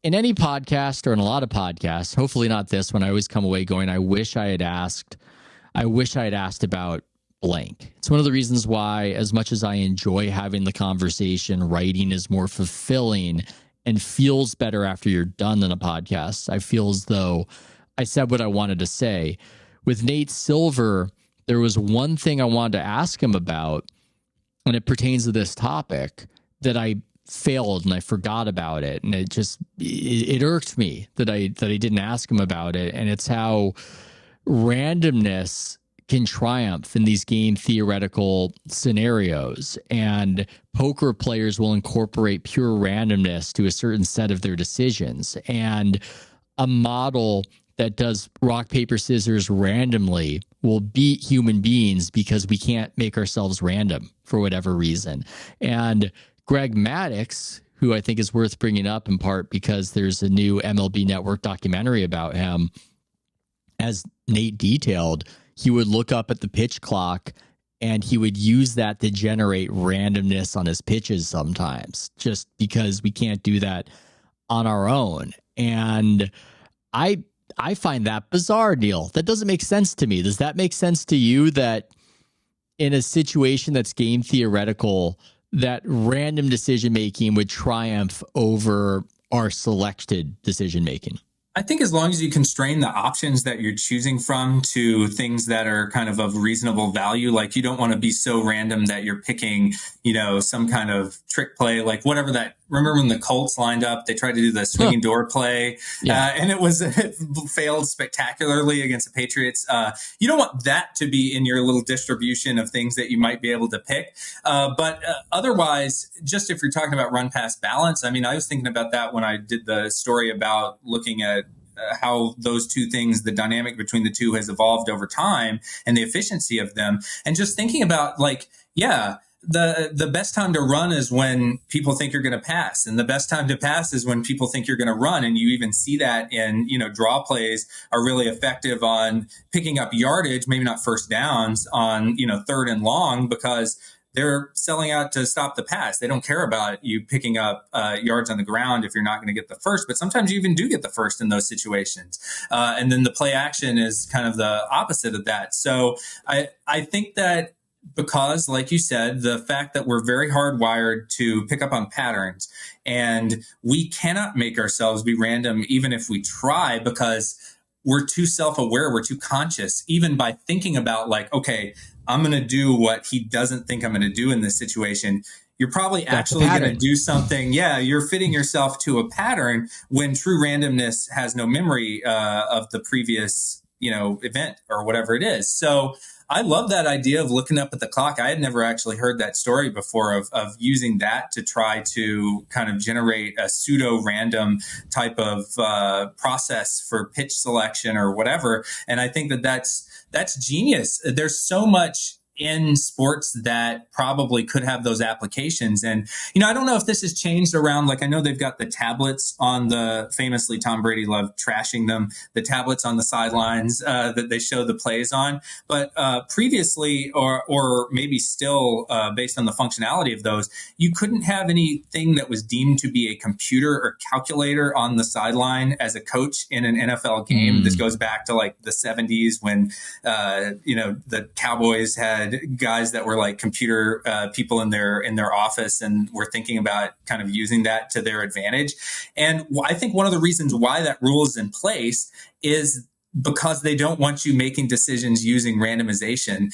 in any podcast or in a lot of podcasts, hopefully not this one, I always come away going, I wish I had asked about blank. It's one of the reasons why, as much as I enjoy having the conversation, writing is more fulfilling and feels better after you're done than a podcast. I feel as though I said what I wanted to say. With Nate Silver, there was one thing I wanted to ask him about, and it pertains to this topic, that I failed and I forgot about it. And it irked me that I didn't ask him about it. And it's how randomness can triumph in these game theoretical scenarios, and poker players will incorporate pure randomness to a certain set of their decisions. And a model that does rock, paper, scissors randomly will beat human beings because we can't make ourselves random for whatever reason. And Greg Maddux, who I think is worth bringing up in part because there's a new MLB Network documentary about him, as Nate detailed, he would look up at the pitch clock and he would use that to generate randomness on his pitches sometimes, just because we can't do that on our own. And I find that bizarre, Neil. That doesn't make sense to me. Does that make sense to you, that in a situation that's game theoretical, that random decision making would triumph over our selected decision making? I think as long as you constrain the options that you're choosing from to things that are kind of reasonable value, like you don't want to be so random that you're picking, some kind of trick play, like whatever that. Remember when the Colts lined up, they tried to do the swinging door play, and it failed spectacularly against the Patriots. You don't want that to be in your little distribution of things that you might be able to pick. But otherwise, just if you're talking about run pass balance, I mean, I was thinking about that when I did the story about looking at how those two things, the dynamic between the two has evolved over time and the efficiency of them. And just thinking about the best time to run is when people think you're going to pass, and the best time to pass is when people think you're going to run. And you even see that in, draw plays are really effective on picking up yardage, maybe not first downs, on, third and long, because they're selling out to stop the pass. They don't care about you picking up yards on the ground if you're not going to get the first, but sometimes you even do get the first in those situations. And then the play action is kind of the opposite of that. So I think that, because, like you said, the fact that we're very hardwired to pick up on patterns, and we cannot make ourselves be random even if we try, because we're too self-aware, we're too conscious, even by thinking about okay, I'm going to do what he doesn't think I'm going to do in this situation. You're probably actually going to do something. Yeah, you're fitting yourself to a pattern when true randomness has no memory of the previous, event or whatever it is. So I love that idea of looking up at the clock. I had never actually heard that story before of using that to try to kind of generate a pseudo random type of process for pitch selection or whatever. And I think that's genius. There's so much in sports that probably could have those applications. And, I don't know if this has changed around, I know they've got the tablets on famously Tom Brady loved trashing them, the tablets on the sidelines that they show the plays on. But previously, or maybe still based on the functionality of those, you couldn't have anything that was deemed to be a computer or calculator on the sideline as a coach in an NFL game. This goes back to the 70s when, the Cowboys had guys that were computer people in their office and were thinking about kind of using that to their advantage. And I think one of the reasons why that rule is in place is because they don't want you making decisions using randomization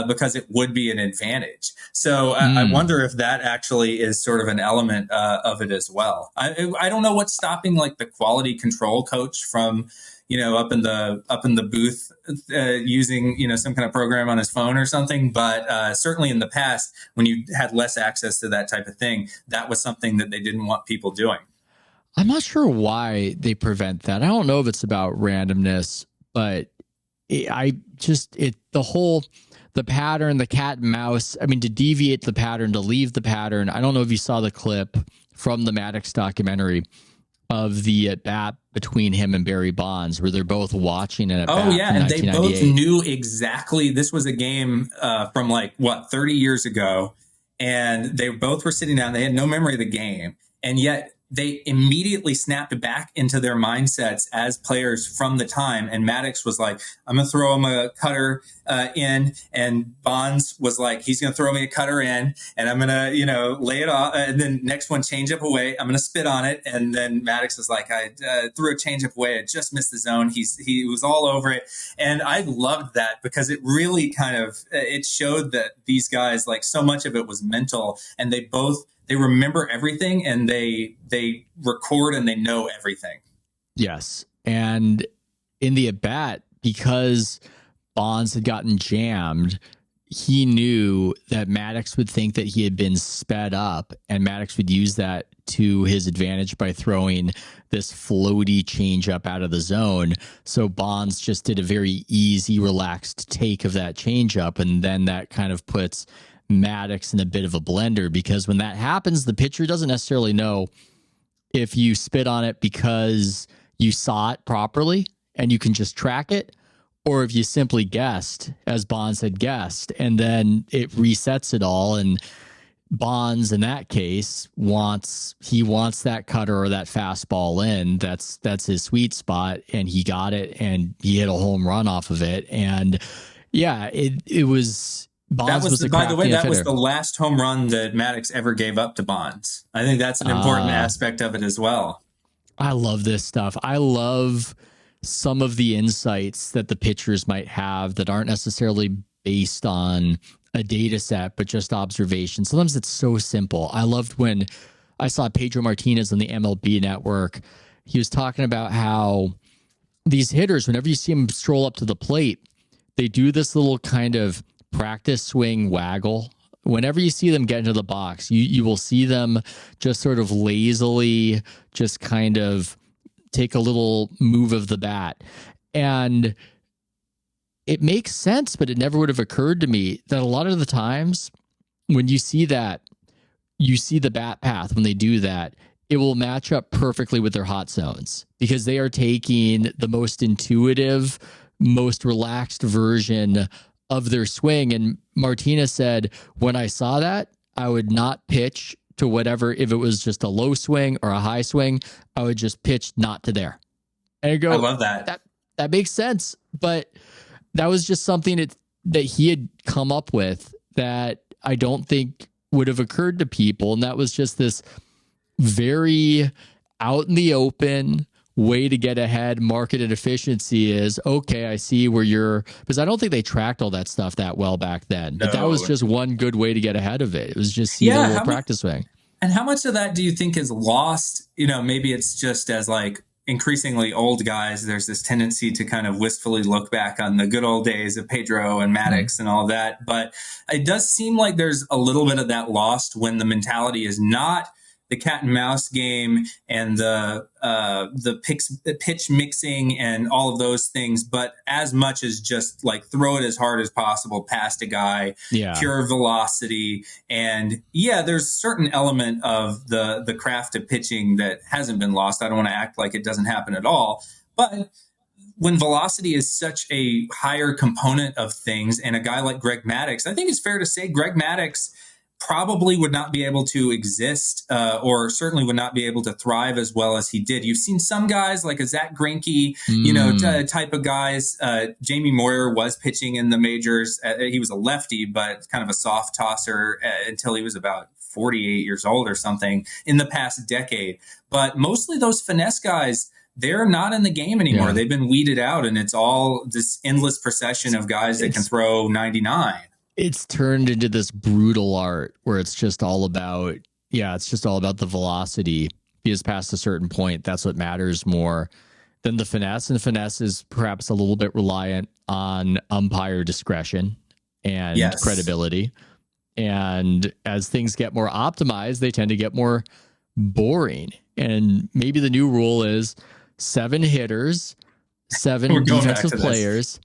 because it would be an advantage. So I wonder if that actually is sort of an element of it as well. I don't know what's stopping the quality control coach from up in the booth using some kind of program on his phone or something, but certainly in the past, when you had less access to that type of thing, that was something that they didn't want people doing. I'm not sure why they prevent that. I don't know if it's about randomness, but the pattern, the cat and mouse, I mean, to deviate the pattern, to leave the pattern. I don't know if you saw the clip from the Maddux documentary of the at-bat between him and Barry Bonds, where they're both watching it. Oh, yeah. And they both knew exactly. This was a game from 30 years ago. And they both were sitting down. They had no memory of the game. And yet they immediately snapped back into their mindsets as players from the time. And Maddox was like, I'm going to throw him a cutter in. And Bonds was like, he's going to throw me a cutter in and I'm going to, lay it off. And then next one, change up away. I'm going to spit on it. And then Maddox was like, I threw a change up away. I just missed the zone. He was all over it. And I loved that because it really kind of, it showed that these guys, like so much of it was mental, and they remember everything and they record and they know everything. Yes. And in the at-bat, because Bonds had gotten jammed, he knew that Maddox would think that he had been sped up, and Maddox would use that to his advantage by throwing this floaty changeup out of the zone. So Bonds just did a very easy, relaxed take of that changeup, and then that kind of puts Maddox in a bit of a blender, because when that happens, the pitcher doesn't necessarily know if you spit on it because you saw it properly and you can just track it, or if you simply guessed, as Bonds had guessed, and then it resets it all. And Bonds, in that case, wants that cutter or that fastball in. That's his sweet spot, and he got it, and he hit a home run off of it. And yeah, it was. Bonds was by the way, that was the last home run that Maddox ever gave up to Bonds. I think that's an important aspect of it as well. I love this stuff. I love some of the insights that the pitchers might have that aren't necessarily based on a data set, but just observation. Sometimes it's so simple. I loved when I saw Pedro Martinez on the MLB network. He was talking about how these hitters, whenever you see them stroll up to the plate, they do this little kind of practice swing waggle. Whenever you see them get into the box, you will see them just sort of lazily just kind of take a little move of the bat. And it makes sense, but it never would have occurred to me that a lot of the times when you see that, you see the bat path when they do that, it will match up perfectly with their hot zones, because they are taking the most intuitive, most relaxed version of their swing. And Martinez said, when I saw that, I would not pitch to whatever, if it was just a low swing or a high swing, I would just pitch not to there. And I go, I love that. That makes sense. But that was just something that he had come up with that I don't think would have occurred to people. And that was just this very out in the open way to get ahead. Marketed efficiency is, okay, I see where you're, because I don't think they tracked all that stuff that well back then. But that was just one good way to get ahead of it. It was just a little practice swing. And how much of that do you think is lost? Maybe it's just as like increasingly old guys, there's this tendency to kind of wistfully look back on the good old days of Pedro and Maddox and all that. But it does seem like there's a little bit of that lost when the mentality is not the cat and mouse game and the pitch mixing and all of those things, but as much as just like throw it as hard as possible past a guy, pure velocity. And there's a certain element of the craft of pitching that hasn't been lost. I don't want to act like it doesn't happen at all, but when velocity is such a higher component of things, and a guy like Greg Maddux, I think it's fair to say Greg Maddux probably would not be able to exist or certainly would not be able to thrive as well as he did. You've seen some guys like a Zach Greinke, type of guys. Jamie Moyer was pitching in the majors. He was a lefty, but kind of a soft tosser until he was about 48 years old or something in the past decade. But mostly those finesse guys, they're not in the game anymore. They've been weeded out, and it's all this endless procession of guys that can throw 99. It's turned into this brutal art where it's just all about, the velocity. Because past a certain point, that's what matters more than the finesse. And finesse is perhaps a little bit reliant on umpire discretion and credibility. And as things get more optimized, they tend to get more boring. And maybe the new rule is 7 hitters, 7 We're going back defensive to this. players,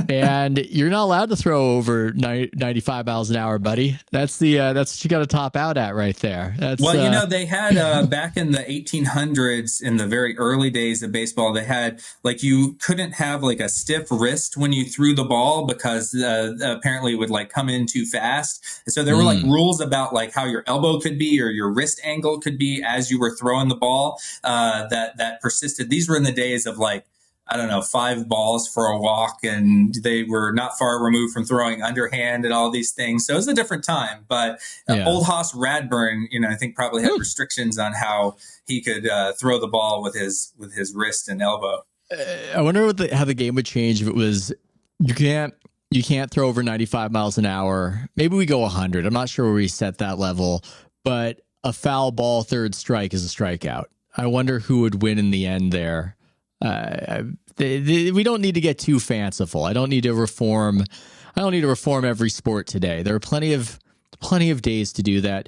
and you're not allowed to throw over 95 miles an hour, buddy. That's what you got to top out at right there. That's Well, you know, they had back in the 1800s, in the very early days of baseball, they had like you couldn't have like a stiff wrist when you threw the ball because apparently it would like come in too fast. And so there were like rules about like how your elbow could be or your wrist angle could be as you were throwing the ball that persisted. These were in the days of like, I don't know, 5 balls for a walk, and they were not far removed from throwing underhand and all these things. So it was a different time. But old Hoss Radburn, you know, I think probably had restrictions on how he could throw the ball with his wrist and elbow. I wonder how the game would change if it was you can't throw over 95 miles an hour. Maybe we go 100. I'm not sure where we set that level, but a foul ball third strike is a strikeout. I wonder who would win in the end there. We don't need to get too fanciful. I don't need to reform every sport today. There are plenty of days to do that.